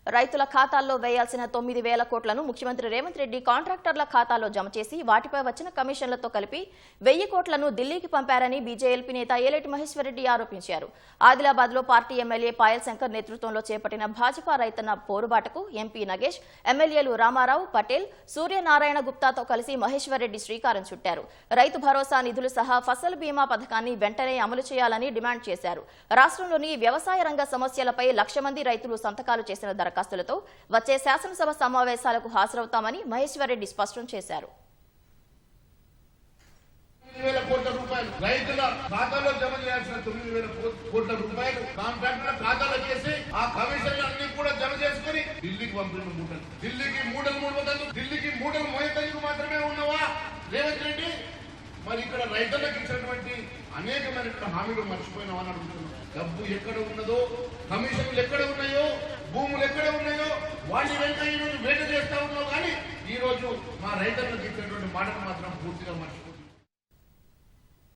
రైతుల ఖాతాల్లో వేయాల్సిన 9,000 కోట్లను ముఖ్యమంత్రి రేవంత్ రెడ్డి కాంట్రాక్టర్ల ఖాతాలో జమ చేసి వాటిపై వచ్చిన కమిషన్లతో కలిపి 1,000 కోట్లను ఢిల్లీకి పంపారని బీజేఎల్పీ నేత ఏలేటి మహేశ్వర్ రెడ్డి ఆరోపించారు. ఆదిలాబాద్లో పార్టీ ఎమ్మెల్యే పాయల్ శంకర్ నేతృత్వంలో చేపట్టిన భాజపా రైతన్న పోరుబాటకు ఎంపీ నగేష్, ఎమ్మెల్యేలు రామారావు, పటేల్, సూర్యనారాయణ గుప్తాతో కలిసి మహేశ్వర్ రెడ్డి శ్రీకారం చుట్టారు. రైతు భరోసా నిధులు సహా ఫసల్ బీమా పథకాన్ని వెంటనే అమలు చేయాలని డిమాండ్ చేశారు. రాష్ట్రంలోని వ్యవసాయ రంగ సమస్యలపై 1,00,000 మంది రైతులు సంతకాలు చేసిన దరఖాస్తులతో వచ్చే శాసనసభ సమావేశాలకు హాజరవుతామని మహేశ్వర్ రెడ్డి స్పష్టం చేశారు. రైతుల ఖాతాలో జమ చేయాల్సిన 9,000 కోట్ల రూపాయలు కాంట్రాక్టుల ఖాతాలో చేసి ఆ కమిషన్లు అన్ని కూడా జమ చేసుకుని ఢిల్లీకి పంపిన మూటలు, ఢిల్లీకి మూటలు మోయతందుకు మాత్రమే ఉన్నవా రేవంత్ రెడ్డి? మరి ఇక్కడ రైతులకు ఇచ్చినటువంటి అనేకమైన హామీలు మర్చిపోయినామని అడుగుతున్నాం. డబ్బు ఎక్కడ ఉన్నదో, కమిషన్లు ఎక్కడ ఉన్నాయో, భూములు ఎక్కడ ఉన్నాయో వాటి వెంట ఈ రోజు వేట చేస్తా ఉన్నావు. కానీ ఈ రోజు మా రైతులకు ఇచ్చినటువంటి మాటను మాత్రం పూర్తిగా మర్చిపోతున్నాం.